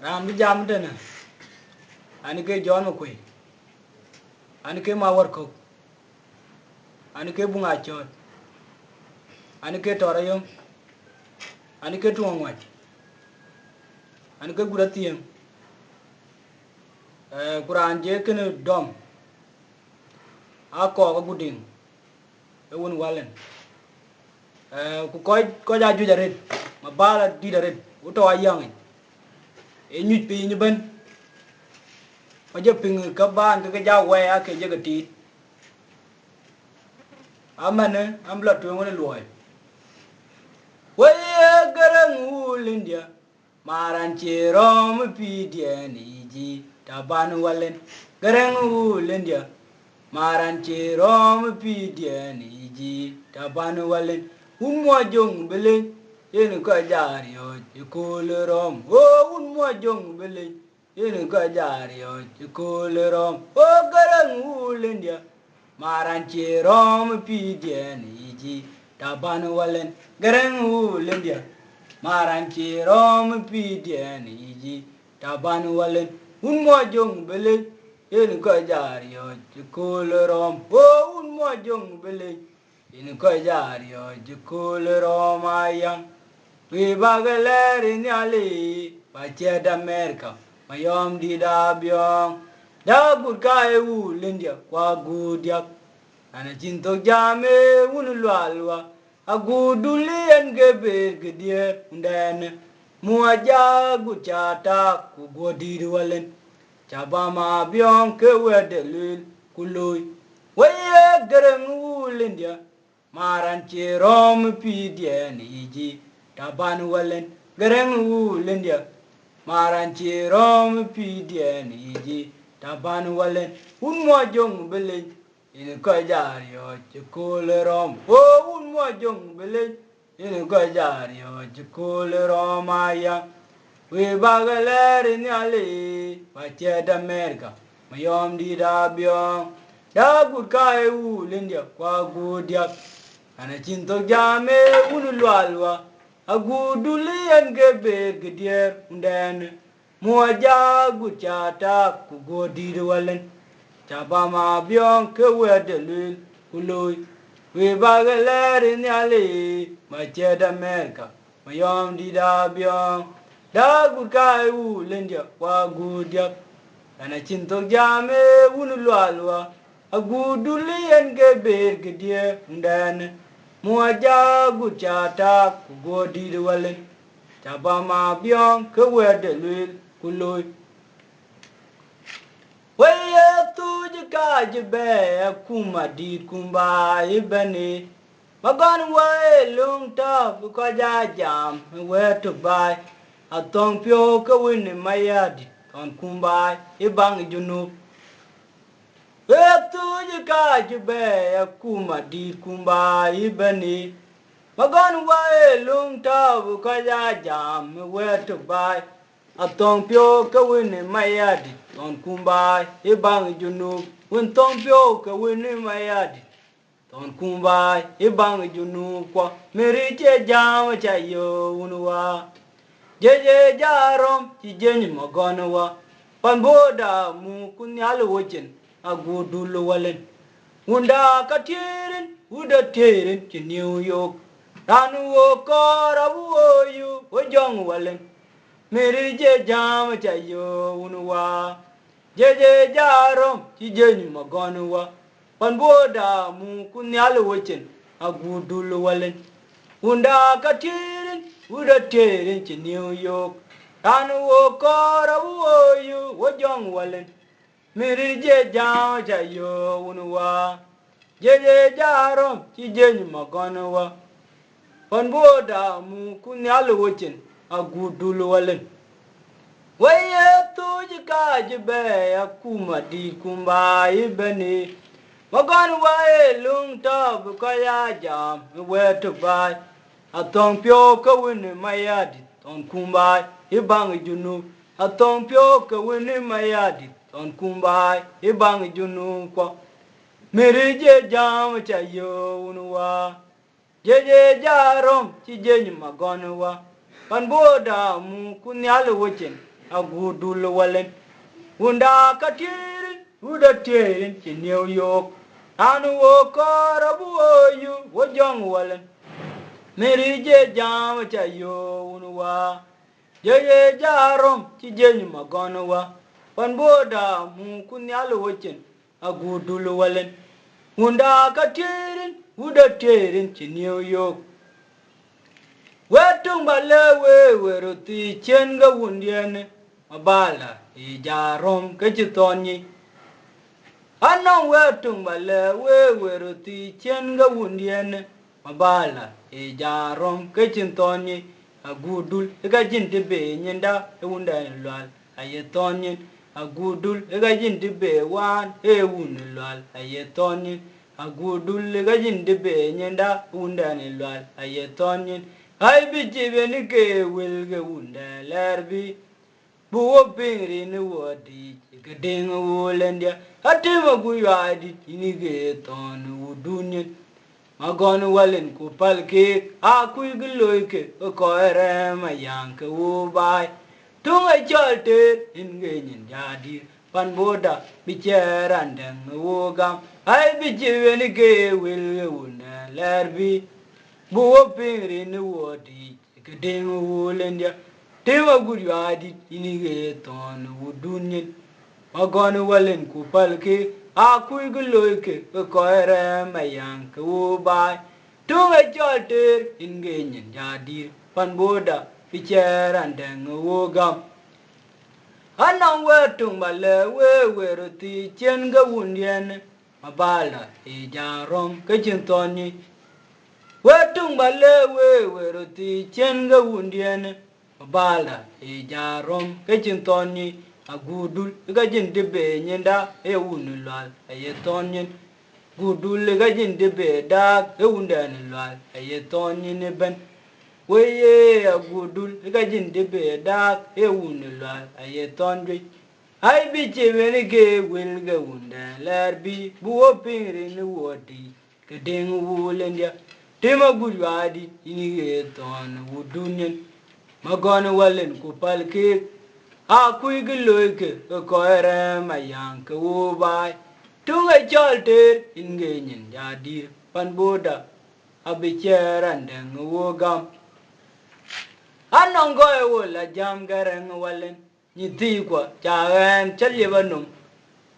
Ram jam dana. Anike John McQuay. Anike Mawar Cook. Anike Bunga Chot. Anike Torayum. Anike Tuangwat. Anike Guratium. Kuran Jakin Dom. Ako Guding. Ewun Wallen. Koja Jujarit. Mabala Didarit. Uto Ayang. Enyut Pin Ben. Maja ping kaban ke ja we ake je gati amane ambla to ngone loy we garang ul india maran che rom pi dieni ji taban walen garang ul india maran che rom pi dieni ji taban walen un mo jong bele yen ko jar yo ko rom o un mo jong bele yen ko jar yo ko rom o garang ul india maran che rom pi dieni ji taban walen garang ul india maran che rom pi dieni ji taban walen un mo jong bele yen ko jar yo ko rom o un mo jong bele yen ko jar yo ko rom ayang we bagaleri ni ali pa che da America mayom di da byong da gut ka e u lindia kwa gudia ana jinto jame un lwalwa aguduli en gebe gedier nden muaja guchata ku godi walen chabama byong ke wedelul kuloy weye gereng u lindia maran che rom pi dien iji taban walen gereng u lindia maran che rom pi dien iji taban walen un mo jong bele in ko jar yo chukul rom o un mo jong bele in ko jar yo chukul rom aya we bagaler ni ali pa che da America mayom di da byong da gut ka e u lindia kwa gudia ana cinto jame unu lwalwa aguduli en gebe gedier nden muaja guchata ku godi walen chabama byong ke wedelul kuloy we bagaler ni ali ma che da America mayom di da byong da gut ka e u lindia kwa gudia ana cinto jame unu lwalwa aguduli en gebe gedier nden muaja guchata ku godi walen chabama byong ke wedelul kuloy weye tuji kaji be kuma di kumba ibani magan wae lung ta ko ja jam we to bai atong pyo ke win mayadi ton kumba ibang junu tuji kaji be kuma di kumba ibani magan wae lung ta ko ja jam we to bai atong pyo ke win mayadi ton kumba ibang junu win tong pyo ke win mayadi ton kumba ibang junu kwa meri che jam cha yo unwa jeje jarom ti jeni magonwa pan boda mu kunyal wochen agudul walen unda katirin uda terin ki New York ranu wo kora wo yu wo jong walen meri je jam cha yo unwa jeje jarom ti jeni magonwa pan boda mu kunyal wochen agudul walen unda katirin uda terin ki New York ranu wo kora wo yu wo jong walen meri je jam cha yo unwa jeje jarom ti jeni magonwa pan boda mu kunyal wochen agudul walen weye tuji kaji be akuma di kumba ibani magan wae lung ta bu ko ya jam we to bai atong pyo ko win mayadi ton kumba ibang junu atong pyo ko win mayadi ton kumba ibang junu ko meri je jam cha yo unwa jeje jarom ti jeni magonwa pan boda mu kunyal wochin agudul walen unda katirin uda tirin ci New York anu wo karabu yu wojong walen meri je jam cha yo unwa je jarom ci jenyu magonwa pan boda mu kunyal wochin agudul walen unda katirin uda tirin ci New York wetung balewe weruti chenga wundiene mabala ijarom kechitonyi anong wetung balewe weruti chenga wundiene mabala ijarom kechitonyi agudul egajinti be nyenda ewundane lwal ayetonyi agudul egajinti be wan ewune lwal ayetonyi agudul egajinti be nyenda ewundane lwal ayetonyi ai bi jibe ni ke wilge wunda lerbi buwo pingri ni wodi ke ding wulendia atima guyadi ni ke ton wudunye magon walen ku palke a kuy gloike ko ere mayang ke wo bai tunga chalte inge nyin jadi pan boda bicheran deng wo gam ai bi jibe ni ke wilge wunda lerbi buwo pingri ni wodi ke ding wulendia tema guyadi ni ke ton wudunye magon walen ku palke a kuy gloike ko ere mayang ke wo bai tunga chalte inge nyin jadi pan boda bicheran deng wo gam anong wetung bale weruti chenga wundien mabala ijarom kechintoni wetung bale weruti chenga wundien mabala ijarom kechintoni agudul gajin dibe nyenda ewunulal ayetonyin gudul gajin dibe dak ewundanulal ayetonyin ben weye agudul gajin dibe dak ewunulal ayetonyi ai bi chebeni ke wilge wunda lerbi buwo pingri ni wodi ke ding wulendia tema gudwadi ini ke ton wudunyen magon walen ku palke a kuy gloike ko ere mayang ke wo bai tunga chalte inge nyin jadi pan boda abicheran deng wo gam anong goe wo la jam gareng walen nyiti kwa chaen chalyebanum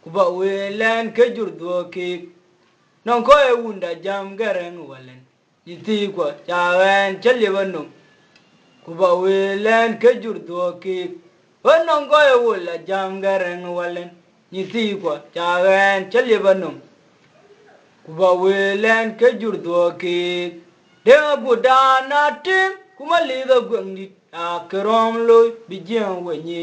kuba welen ke jurdo ke nong goe wunda jam gareng walen nyiti kwa chaen chalyebanum kuba welen ke jurdo ke onong goe wo la jam gareng walen nyiti kwa chaen chalyebanum kuba welen ke jurdo ke denga budana tim kuma liga gwangdi akrom loy bijen wenyi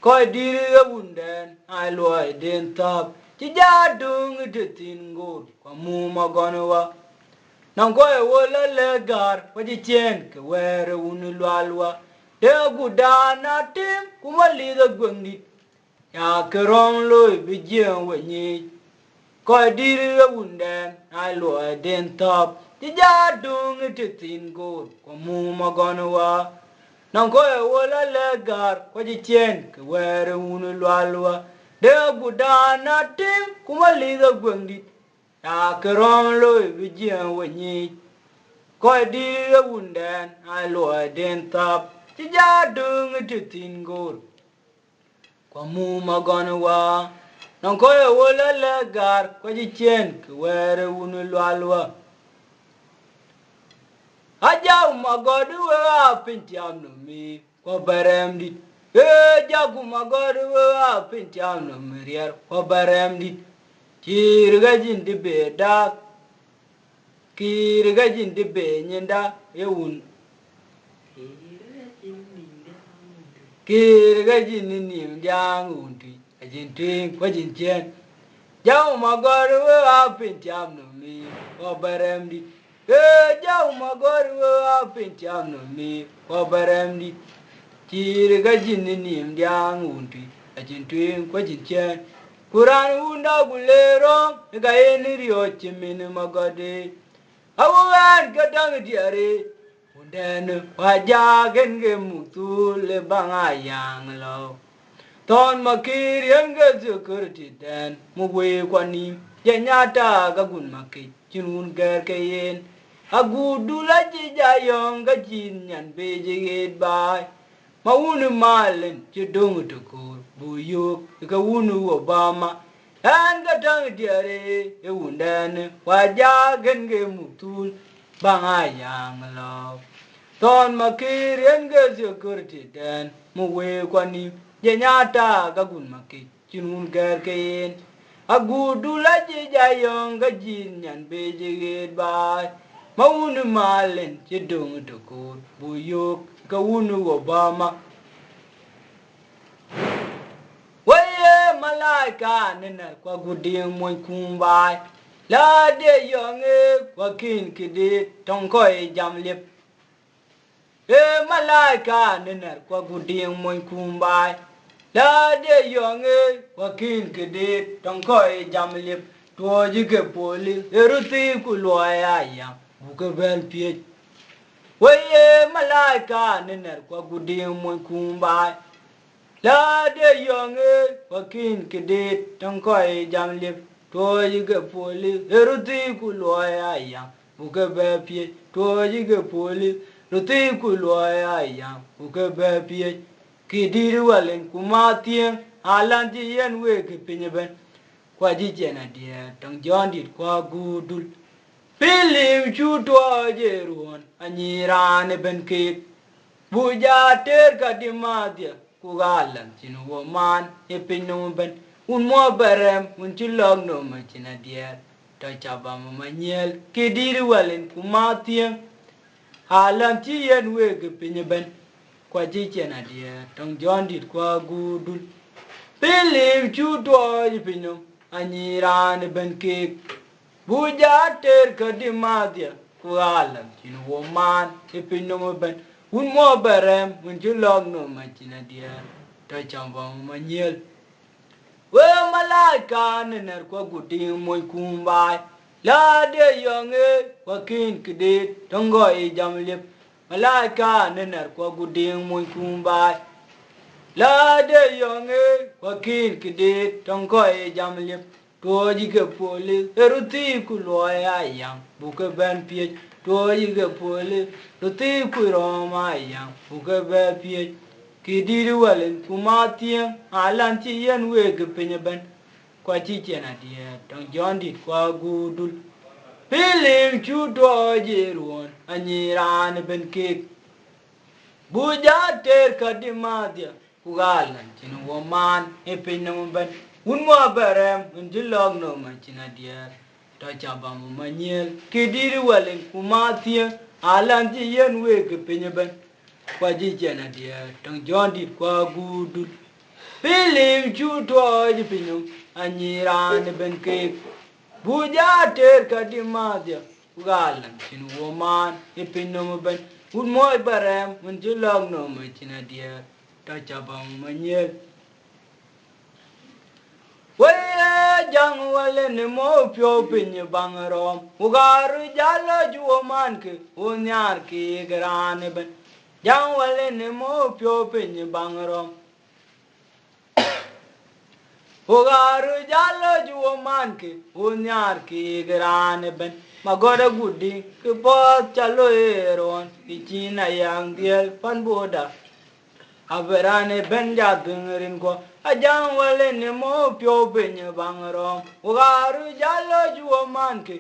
koy diri wunden ai loy den tap ti jadung detin ngor kwa mu magonwa nang goe wo la legar wadi chen ke were unu lwalwa denga budana tim kuma liga gwangdi akrom loy bijen wenyi koy diri wunden ai loy den tap ti jadung detin ngor kwa mu magonwa nang koy wo la legar wadi chen ke were unu lwalwa de budana tim kuma liga gwangdi akrom loy bijen wenyi koy diri wunden ai loy den tap ti jadung detin ngor kwa mu magonwa nang koy wo la legar wadi chen ke were unu lwalwa aja magodu wa pintiam no mi ko baremdi jagu magodu wa pintiam no mirier ko baremdi kirga jindi be dak kirga jindi be nyenda ewun kirga jindi nim jangundi ajintin ko jinchen jagu magodu wa pintiam no mi ko baremdi jaw magor wa pintiam no mi ko baremdi tir ga jinni nim dyang unti ajin twin ko jinchen kuran unda gulero ga eni rio chimin magode awan ga dang diare den waja gen ge mutul bangayang lo ton makir yang ge security den mugwe kwani yanyata ga gun makit chinun ger kayen agudula jayong ga jin nyan beje bai mawunu malen chidong tukur buyuk ga wunu obama an ga tang diare e wunden waja gen ge mutul bangayang lo ton makir yang ge security den mugwe kwani yanyata ga gun makit chinun ger kayen agudula jayong ga jin nyan beje bai mawunu malen chidong tukur buyuk ga wunu obama waye malaika nenar kwa guding moy kumbai la de yonge kwa kin kidi tongkoi jamlip malaika nenar kwa guding moy kumbai la de yonge kwa kin kidi tongkoi jamlip toji ke poli eruti kulwaya ya buke bel pie waye malaika nenar kwa guding moy kumbai la de yonge wakin kidit tongkoi jamlip toji ge poli eruti kulwaya ya buke be pie toji ge poli ruti kulwaya ya buke be pie kidiri walen kumatien alanti yen we ke pinyeben kwa jijena dia tong jondit kwa gudul pilim chuto jeruon anyirane ben kit buja ter kadimadia kugalan chinu man epinum ben un mo berem un chilog no machina dia ta chaba manyel kediri walen kumatia halam chi yen we ke pinye ben kwa jichena dia tong jondit kwa gudul pilim chuto ipinum anyiran ben ke buja ter kadimadia kugalan chinu man epinum ben un mo berem un chilog no machina dia ta chamba manyel we malaika nenar kwa guding moy kumbai la de yonge wakin kidit tongo e jamlip malaika nenar kwa guding moy kumbai la de yonge wakin kidit tongo e jamlip toji ke poli eruti kulwaya yang buke ben pie toji ke poli ruti kuroma yang buke be pie kidiri walen kumatien alanti yen we ke penyeben kwa chichena dia tong jondit kwa gudul pilim chuto jeruon anyiran ben ke buja ter kadimadia kugalan chinu woman e penyem ben un mo berem un jilog no machina dia ta chaba manyel kidiri walen kumatien alanti yen we ke penyeben kwa jijena dia tong jondit kwa gudul pilim chuto jipinum anyiran ben ke buja ter kadimadia galan chinu woman ipinum ben un moy barem un jilog no machina dia ta chaba manyel waye jang wale ni mo pyo pinye bangrom ugaru jalo juoman ke unyar ke grane ben jang wale ni mo pyo pinye bangrom ugaru jalo juoman ke unyar ke grane ben magoda gudi ke pot chalo eron ichina yang diel pan boda aberane ben jadungerin ko ajang wale ni mo pyo penye bangrom ugaru jalo juoman ke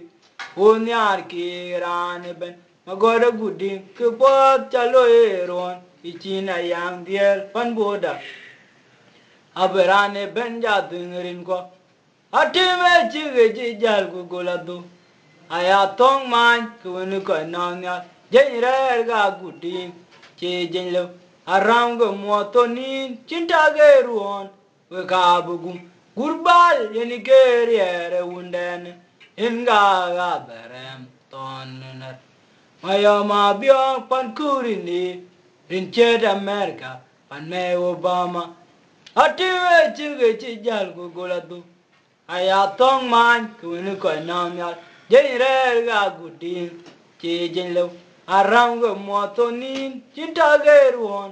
unyar ke grane ben magoda gudi ke pot chalo eron ichina yang diel pan boda aberane ben jadungerin ko atime chige jijal guguladu aya tong man kwenu ko nanya jenre ga gudi che jenlo aram go motonin cintage ruon we ka bugum gurbal yeni keriere wunden inga ga berem tonner maya ma bio pan kurini rinche America pan me Obama atiwe chige chijal guguladu aya tong man kwenu ko nanya jenre ga gudi che jenlo aram go motonin cinta geruon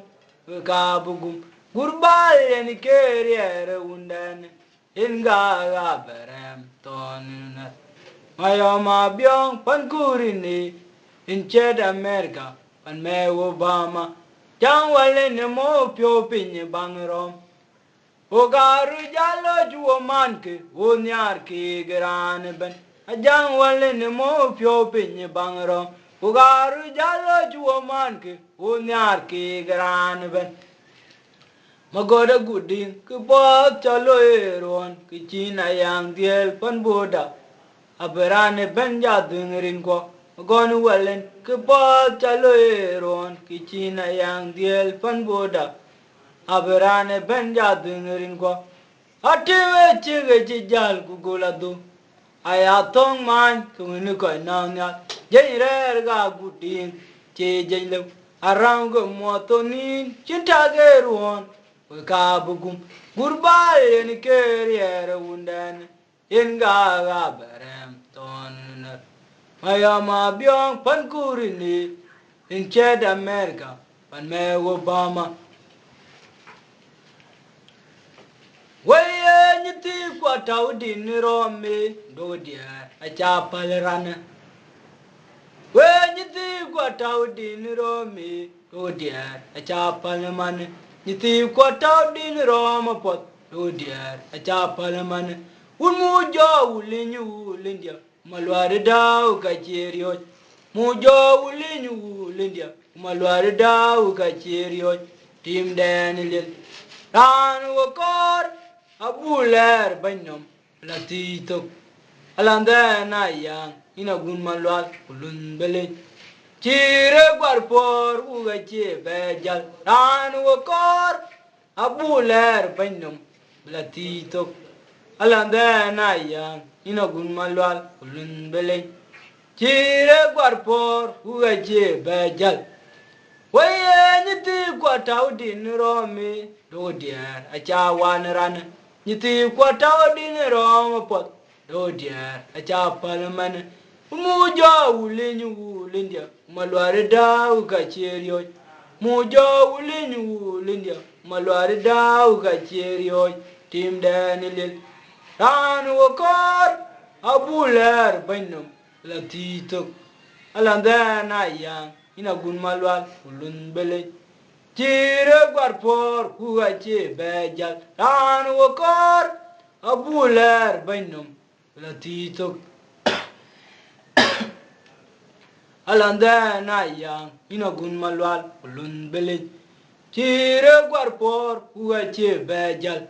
ka bugum gurbal en keriere undan inga ga berem tonnet mayoma byong pankurini in ched America pan me Obama jang wale ne mo pyo pinye bangrom Ogaru jalo juo manke onyar ki grane ben ajang wale ne mo pyo pinye bangrom Ogaru jalo juo manke onyar ki grane ben Magoda gudin ke pot chalo eron ke china yang diel pan boda aberane ben jadungrin ko Gonu walen ke pot chalo eron ke china yang diel pan boda aberane ben jadungrin ko atiwe chige chijal kuguladu ayatong man kunu ko nanya jeirer ga gudin che jeilu arang go motonin chintageruon ka bugum gurbal en keriere undan en ga berem tonner mayama byong pankurini in ched America pan me Obama Waye nyiti kwa taudi ni rome do dia achapal rana Waye nyiti kwa taudi ni rome do dia achapal man nyiti kwa taudi ni rome pot do dia achapal man mujo ulinyu ulindia malwari dau kachirio mujo ulinyu ulindia malwari dau kachirio tim denilil ran wakor abuler banyom latito alanda na yang ina gun malwal kulun bele chire gwarpor uga che bejal ran wakor abuler banyom latito alanda na yang ina gun malwal kulun bele chire gwarpor uga che bejal Waye nyiti kwa taudi ni romi do diar acha wan ran nyiti kwa taudi ni romi pot do diar acha palman mujo ulinyu ulindia malwari dau ka cherio mujo ulinyu ulindia malwari dau ka cherio tim danilil ran wakor abuler bannum latito alanda na yang ina gun malwal ulun bele chire gwarpor kuga che bejal ran wakor abuler bainum latito alanda na yang ina gun malwal ulun bele chire gwarpor kuga che bejal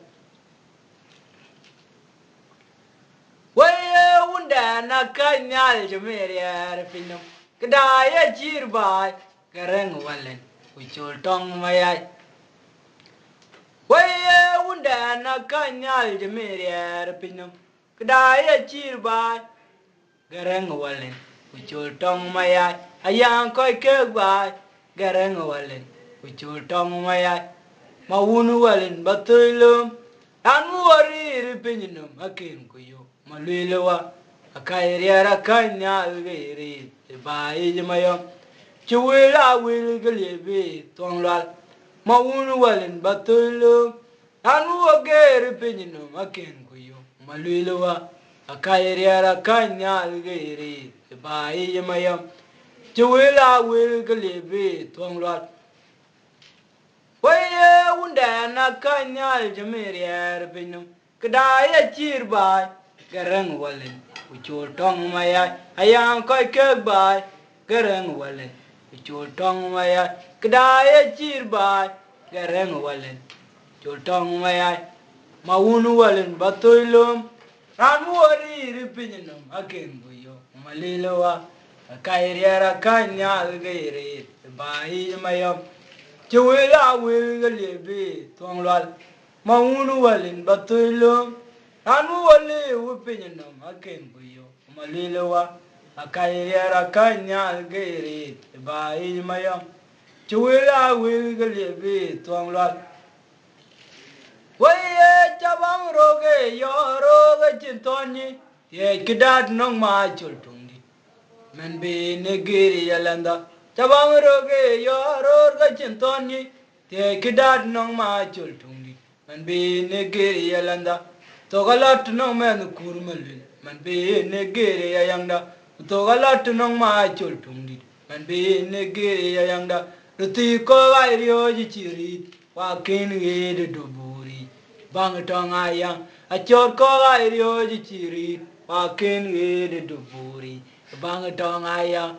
Waye unda na kanyal jumere finum Kedaya jirbai kereng walen ucul tong mayai Waye unda na kanyal jemirier pinum Kedaya jirbai kereng walen ucul tong mayai Ayang koi kegbai kereng walen ucul tong mayai Mawunu walen batulum Anu wariri pinum akin kuyo maluilewa Akairiara kanyal giri Bayi jamayom Chewila wil galibi Tonglal Mawunu walin batulu Anu ageri pininu Makin kuyo Maluiluwa Akairiara kanyal giri Bayi jamayom Chewila wil galibi Tonglal Waye undana kanyal jamirier pinum Kedaya chirbai Garang walin Ucul tong maya ayang koi kegbai Garang walin Ucul tong maya Kedaya chirbai Garang walin Ucul tong maya Mawunu walin batulum Ramu wari ripinyanum Akin buyo Malilawa Kairiara kanyal gairi Bayi mayom Chewila wilgalibi Tonglal Mawunu walin batulum Anu wali upinyanum akin buyo malilawa akairiara kanyal gairi bayi mayam chuwila wilgalibi tuanglal Waye chabang roge yoroge chintoni ye kidat nong ma chultungdi men be negiri yalanda tabang roge yoror ga chintoni te kidat nong ma chul tungdi man be ne gere yalanda to galat nong men kurmalin man be ne gere yayanda to galat nong ma chul tungdi man be ne gere yayanda ruti ko ga ryo ji chiri wa kin ge de duburi bang tong ayang a chor ko ga ryo ji chiri wa kin ge de duburi bang tong ayang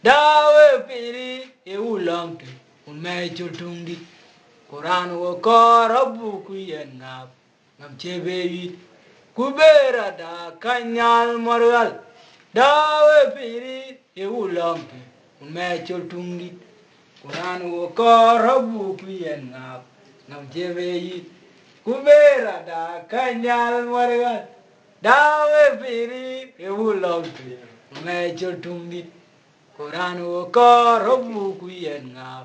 dawe piri e ulang tu un me chul tungdi Quran wo korabu ku yenga ngam chebe yi kubera da kanyal morgal dawe piri e ulang tu un me chul tungdi Quran wo korabu ku yenga ngam chebe yi kubera da kanyal morgal dawe piri e ulang tu un me chul tungdi Quran wo korabu ku yenga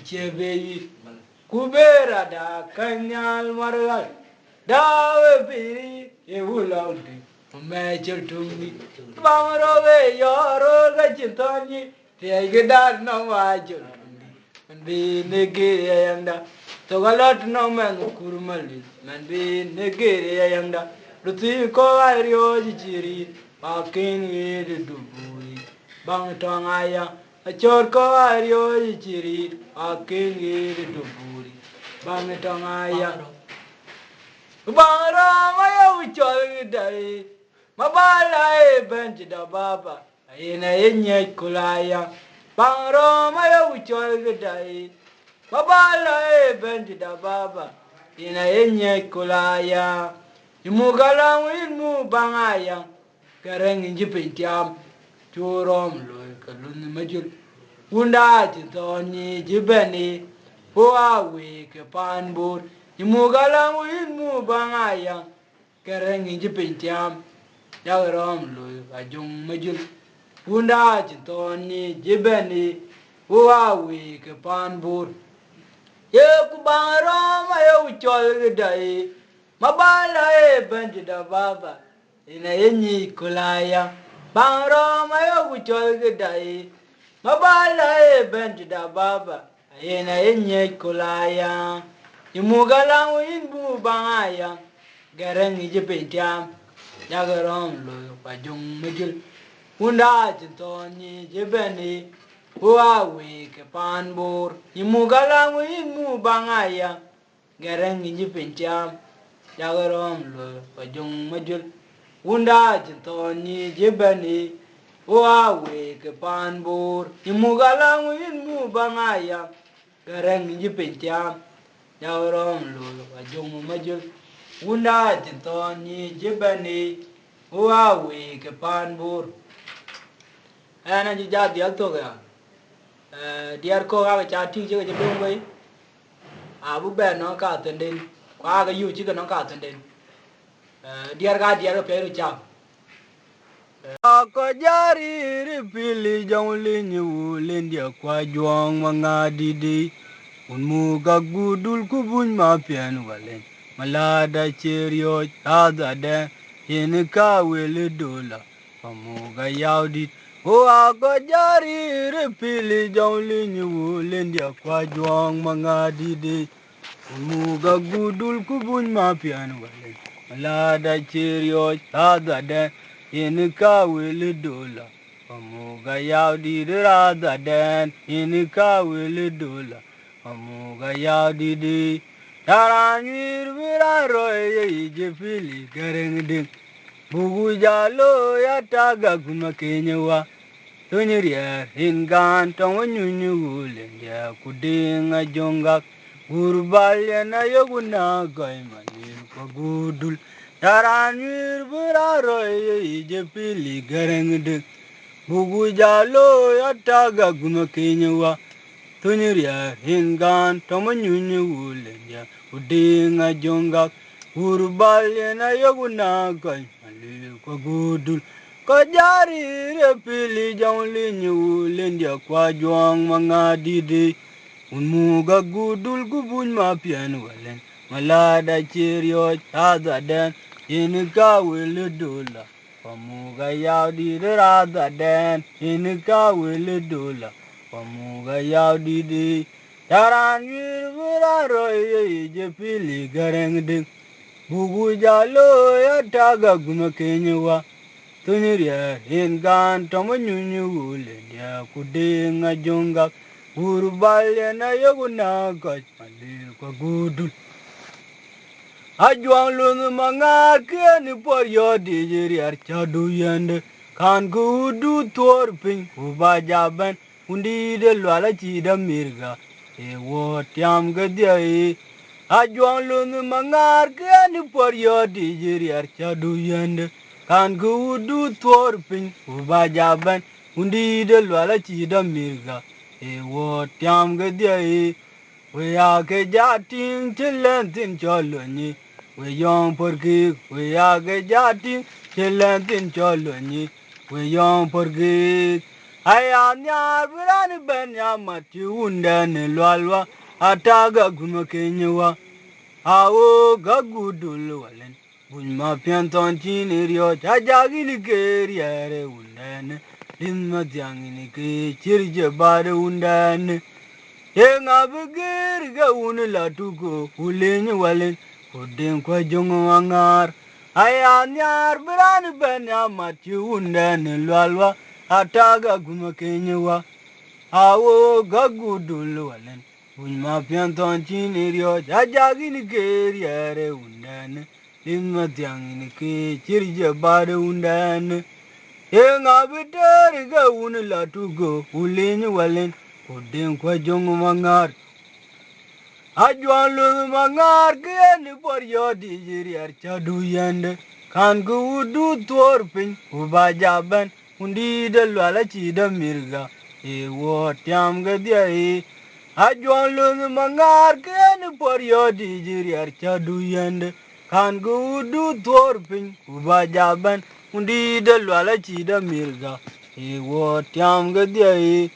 chebe yi kubera da kanyal margal dawe piri e wulauti me chultumi bangro ve yoro ga chintoni te gedar no ma chultumi bi negere yanda to galat no man kurmali man bi negere yanda ruti ko ario jiri pakin e duburi bang tongaya a chor ko ario jiri pakin e duburi bang tongaya bangro maya uchol dai mabala e bench da baba ina yenye kulaya bangro maya uchol dai mabala e bench da baba ina yenye kulaya imugala wimu bangaya karang inji pintiam churom loy kalun majul unda chitoni jibani huwa we ke panbur imugala wimu bangaya karang inji pintiam yagrom loy ajung majul unda chitoni jibani huwa we ke panbur ye kubangro mayo uchol dai mabala e benji da baba ina yenyi kulaya bangro mayo uchol dai mabala e benji da baba ina yenyi kulaya imugala winbu bangaya garang ijipentiam yagarom lo pajung mujul unda chintoni jibani huawe ke panbor imugala wimu bangaya garang ijipentiam yagarom lo pajung mujul unda chintoni jibani huawe ke panbor imugala wimu bangaya garang ijipentiam yagarom lo pajung mujul unda chintoni jibani huawe ke panbor ana ji ja dial to ga diar ko ga cha ti je je dong wei bu be no ka ten den kwa ga yu chi ga no ka ten den diar ga diar pe ru cha ko jari ri pili jong li nyu len dia kwa juang manga di di un mu ga gudul ku bun ma pian walen malada cherio ada de yin ka wele dola pamu ga yaudi o ago jari re pili jongli nyu lendia kwa juang manga didi mu ga gudul kubun ma pian wale malada cherio ada de yin ka wele dola pamu ga yaudi rada den yin ka wele dola pamu ga yaudi di taranyir vira roye je pili gareng ding bugu jalo ya taga kuma kenyewa tunyiria hingan tongo nyunyu lendia kudinga jonga gurbalya na yoguna gaimanir ko gudul taranwir buraro je pili garengde bugu jalo ya taga kuma kenyewa tunyiria hingan tongo nyunyu lendia kudinga jonga gurbalya na yoguna gaimanir ko gudul ko jari re pili jongli nyu lendia kwa juang manga didi un mu ga gudul gubun ma pian walen malada cherio ada den in ka wele dola pamu ga yaudi rada den in ka wele dola pamuga yaw didi taran wir vira roye je pili gareng ding bugu jalo ya taga guma kenyewa tuniriya hingan tomo nyunyu wule dia kudinga jonga urbalya na yoguna gaj malir kwa gudul Ajuang lunu mangar kiani por yodi jiri archadu yende kan kudu torping ubajaban undi de lwala chida mirga e wo tiam gadia e Ajuang lunu mangar kiani por yodi jiri archadu yende kan kudu torping ubajaban undi de lwala chida mirga e wo tiam gadia e we are ke jating chilentin choloni we young porky we are ke jating chilentin choloni we young porky ayanya brani benya mati unda ne lwalwa ataga gumo kenyewa awo gagudul walen bunyma pianton chinirio chajagini keriere undane limma tiangini ke chirje bare undane Yenga begir ga uni latuko ulenyi walen kudin kwa jongo wangar aya nyar brani benya mati undane lwalwa ataga guma kenyewa awo gagudul walen unyma pianton chinirio jajagini keriere undane limma tiangini ke chirje bade undane Yenga bedari ga uni latuko ulenyi walen kudin kwa jongo mangar Ajuan lu mangar kiani por yodi jiri archadu yende kan ku udu torpin ubajaban undi de lwala chida mirga e wo tiam gadia e Ajuan lu mangar kiani por yodi jiri archadu yende kan ku udu torpin ubajaban undi de lwala chida mirga e wo tiam gadia e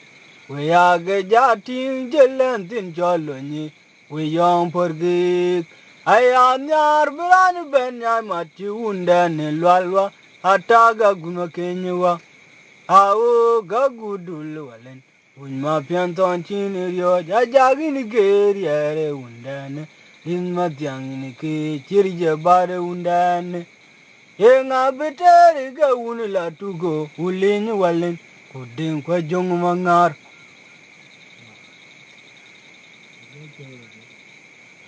we are getting jelentin jolony. We young porgig. I am yar bran benya mati undan lwalwa ataga guma kenyewa. Awo gagudul walen. Unma pianton chinirio jajagini geriere undan. Inma tiangini ke chirje bare undan. Yenga beteri ga unila tugo ulini walen. Kudin kwa jongu mangar.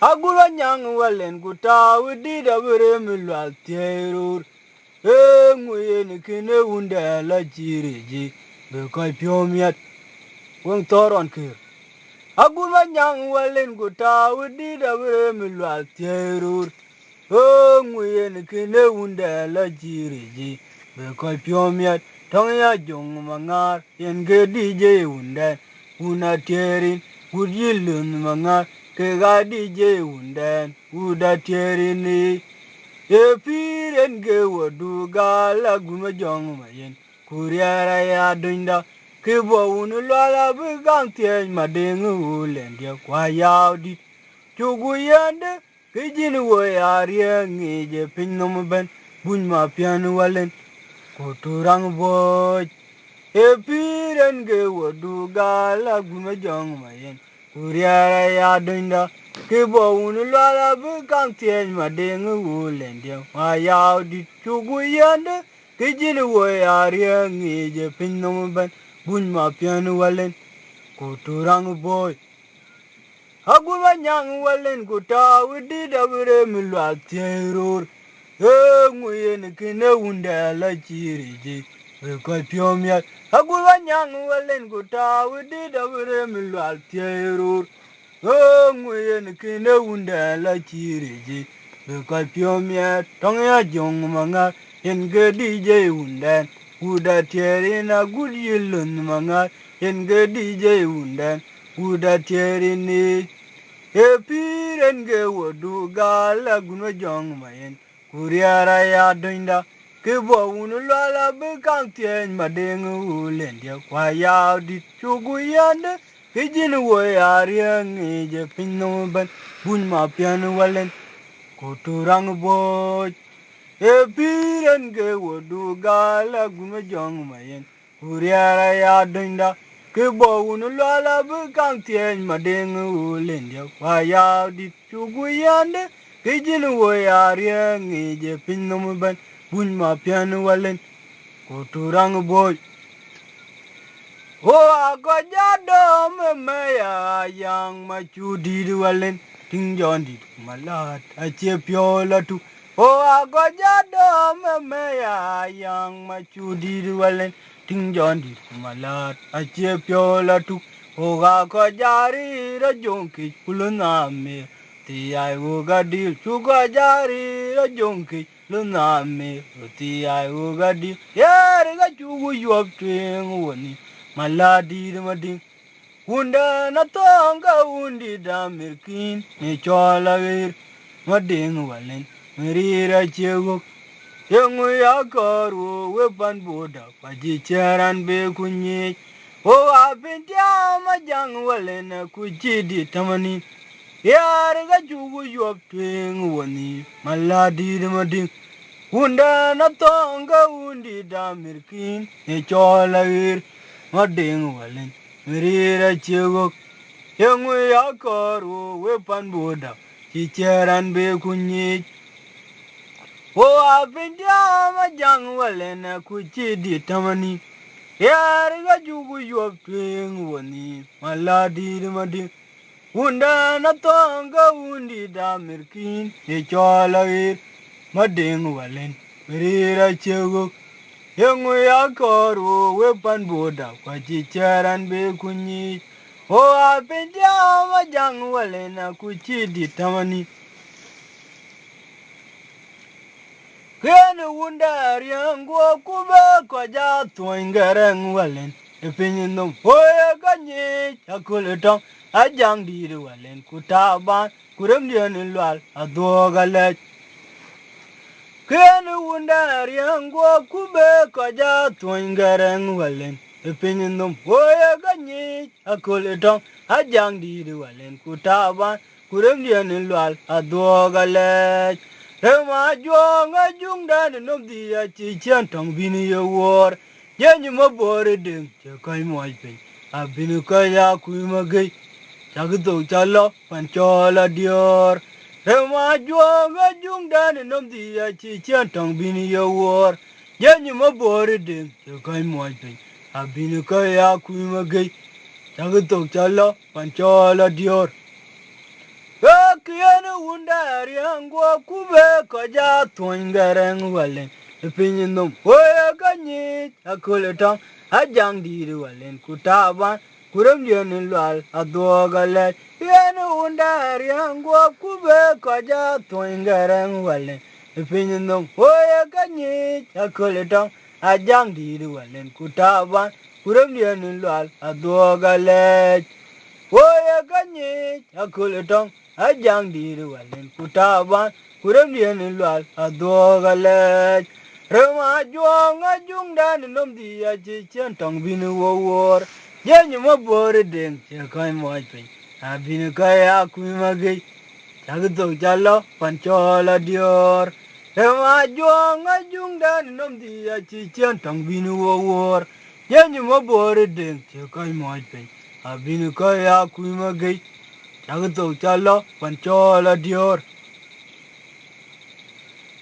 Agula nyang walen kuta widi da bere milwal tierur. Nguye ni kine unda la jireji. Bekoi piomiat. Wang toron kir. Agula nyang walen kuta widi da bere milwal tierur. Nguye ni kine unda la jireji. Bekoi piomiat. Tong ya jong mangar. Yenge DJ unda. Una tierin. Udilun mangar. Kega DJ undan, uda tierini. Epiren ge wadu gala guma jong mayen. Kuriara ya dunda, kibo unulala bigang tieng madengu ulendia kwa yaudi. Chugu yende, kijini woyaria ngije pinom ben, bunyma pianu walen, kuturang boy. Epiren ge wadu gala guma jong mayen. Kuriara ya dunda, kibo unulala bukang tieng madengu ulendia, mayao di chugu yande, kijini woyaria ngije pinom ben, bunyma pianu walen, kuturang boy. Agulwa nyang walen kuta widi da bire milwal tierur, nguye ni kine unda la chiriji, wikol piomiat. Agulwa nyang walen kuta widi da bire milwal tierur, nguye ni kine unda la chiriji, wikol piomiat. Tong ya jong mangar, yenge DJ undan, uda tierina gud yilun mangar, yenge DJ undan, uda tierini. Epiren ge wadu gala guna jong mayen, kuriara ya dunda, kibo unulala bekang tieng madengu ulendia kwa ya di chugu yande, kijini woyari ngije pinoban, bunyma pianu walen, kuturang boy. Epiren ge wadu gala guna jong mayen, kuriara ya dunda, Ke bo un la bu kang tien ma ding u len dia kwa ya di chu gu yande ke jin wo ya rie ngi je pin no ban bun ma pian walen ko turang boy o a ko ja do me ya yang ma chu di walen ting jon di ma la a che pyo la tu o a ko ja do me ya yang ma chu di walen ting jon di ma la a che pyo la tu o ga ko ja ri ra jong ki pul na me ti ai wo ga di chu ko ja ri ra jong ki lu na me ti ai wo ga di ya ri ga chu gu yop twing wo ni maladi mading unda na tonga undi da mirkin ne chola vir mading walen mirira chego yengu ya karu wepan boda paji charan be kunyi o apintia majang walen kuchidi tamani yar ga jugu yop twing woni maladi mading unda na tonga undi da mirkin ne chola vir mading walen mirira chego yengu ya karu wepan boda chicheran be kunyi o apindia majang walen kuchidi tamani yariga jugu yop twing woni maladi madi unda na tonga undi da mirkin e chola mading walen mirira chego yengu ya karu wepan boda kwa chicharan be kunyi o apindia majang walen kuchidi tamani kene wunda riango kuba kwa ja tuingarang walen epinyinom oye kanyi chakuletong ajang diri walen kutaban kurem dian lwal adogale kene wunda riango kuba kwa ja tuingarang walen epinyinom oye kanyi chakuletong ajang diri walen kutaban kurem dian lwal adogale Ema juanga jungda de nom dia chi chan tong bini ye war. Yenyu ma bore ding che kai moi pe. Abinu kaya kui ma gei. Chagdo chalo panchola dior. Ema juanga jungda de nom dia chi chan tong bini ye war. Yenyu ma bore ding che kai moi pe. Abinu kaya kui ma gei. Chagdo chalo panchola dior. Kiana wunda riangwa kube koja tuingarang walen epinyinom oya kanyi akoletong ajang diri walen kutaban kuram dianin lwal adwogale kiana wunda riangwa kube koja tuingarang walen epinyinom oya kanyi akoletong ajang diri walen kutaban kuram dianin lwal adwogale oya kanyi akoletong ajang diri walen kutaban kuram dian lwal adogale rema juang ajung dan nom dia chi chen tong bin wor yenyu ma bore deng che kai moi pe abin kaya kumage chagdo jalo panchola dior rema juang ajung dan nom dia chi chen tong bin wor yenyu ma bore deng che kai moi pe abin kaya kumage Chagdo chalo panchola dior.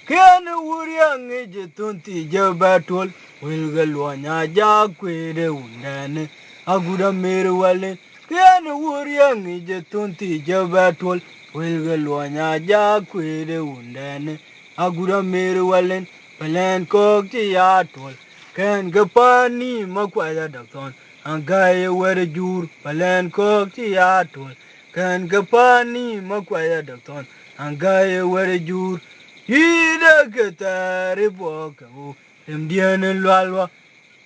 Kiane wuriang eje tunti jabatol. Wilgalwanya jakwede undane. Aguda mere wale. Kiane wuriang eje tunti jabatol. Wilgalwanya jakwede undane. Aguda mere wale. Palen kok chiatol. Ken gapani makwaya dakton. Angaye were jur. Palen kok chiatol. Kan kapani makwaya dakton angaye were jur ida ketare bokabu emdiane lwalwa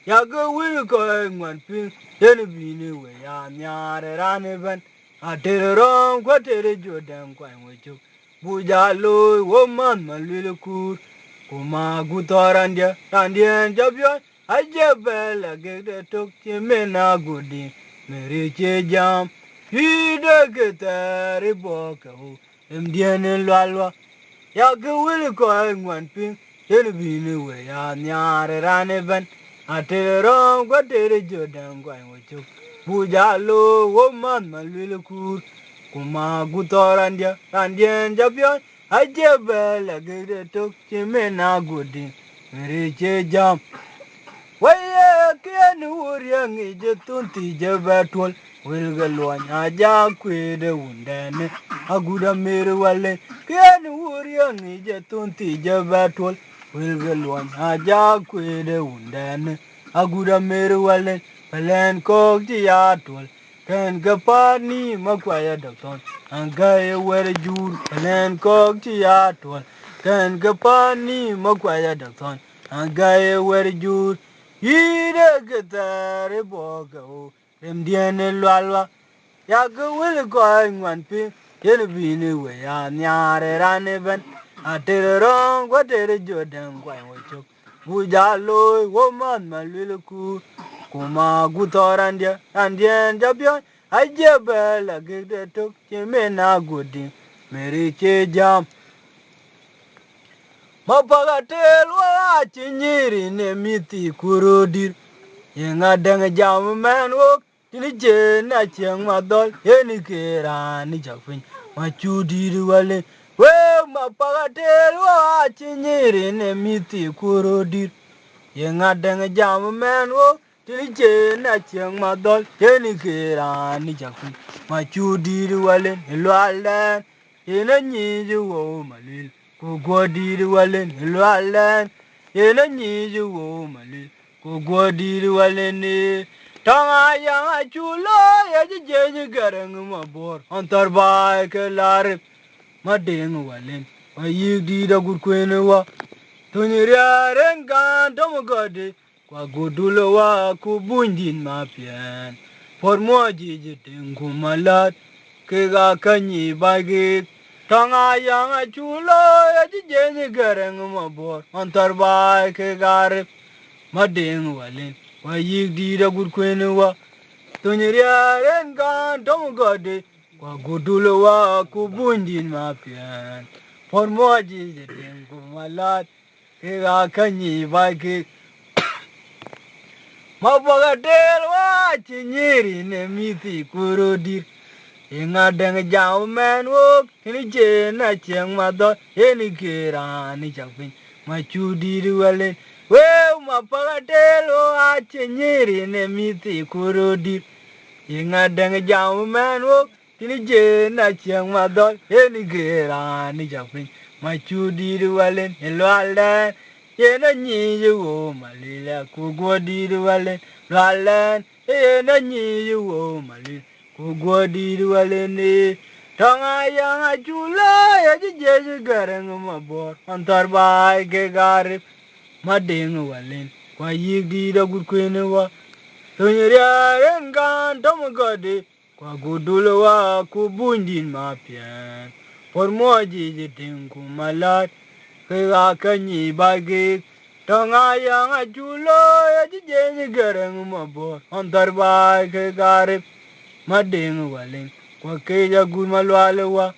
yaga wil ko ngwan pin yen bini we ya nyare rane ban atere rom ko tere jodan kwa ngochu bujalo wo man malwile kur kuma gutorandia randien jabyo ajebela gede tok chemena gudi mere che jam Ida ketare bokabu emdiane lwalwa yaga wil ko ngwan pin yen bini we ya nyare rane ban atere rom ko tere jodan kwa ngochu bujalo woman malwilkur kuma gutorandia randien japion ajebele gede tok chimena gudi riche jam waye kien uriang ije tunti jebatol wilgalwan aja kwede undene aguda mere wale kien uriang ije tunti jebatol wilgalwan aja kwede undene aguda mere wale pelen kok ti atol ken kapani makwaya dokton angaye were jur pelen kok ti atol ken kapani makwaya dokton angaye were jur yide ketare boga o remdiene lwalwa yaga wile ko ngwan pi yen bini we ya nyare rane ben atere rong kwa tere joden kwa wachok bujalo woman malwile ku kuma gutorandia andien japion ajebela gede tok chimena gudi meri che jam mapagatelwa chinyiri ne miti kurodir yenga deng jam men wok tini je na chieng madol yeni kera ni chafin machudir wale we mapagatelwa chinyiri ne miti kurodir yenga deng jam men wok tini je na chieng madol yeni kera ni chafin machudir wale lwalen yena nyiji wo malil kugwadiri walen lwalen yena nyiji wo malil kugwadiri walen tanga yang chulo ya jeje garang mabor antar bai ke larip madeng walen ayigdi da gurkwene wa tunyiria rengan tomogode kwa gudulo wa kubundin mapien por moji jitengu malat kega kanyi bagi tanga yang chulo ya jeje garang mabor antar bai ke garip madeng walen ayigdi da gurkwene wa tunyiria rengan tomogode kwa gudulo wa kubundin mapien por moji jitengu malat kega kanyi bagi mapagadel wa chinyiri ne miti kurodir inga deng jam men wok ini je na chieng madol ini kira ni chapin machudir walen we mapagadel wa chinyiri ne miti kurodir inga deng jam men wok ini je na chieng madol ini kira ni chapin machudir walen ilwalen yena nyiji wo malila kugwadiri walen lwalen yena nyiji wo malila kugwadiri walen ni tanga yang chula ya jeje garang mabor antar bai ke garip madeng walen kwa yigdi da gurkwene wa tunyiria rengan tomogode kwa gudulo wa kubundin mapien por moji jitengu malat kega kanyi bagi tanga yang chulo ya jeje garang mabor antar bai ke garip madeng walen kwa keja gurmalwale wa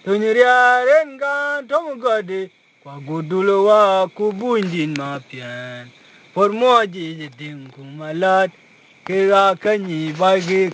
tunyiria rengan tomogode kwa gudulo wa kubundin mapien por moji jitengu malat kega kanyi bagi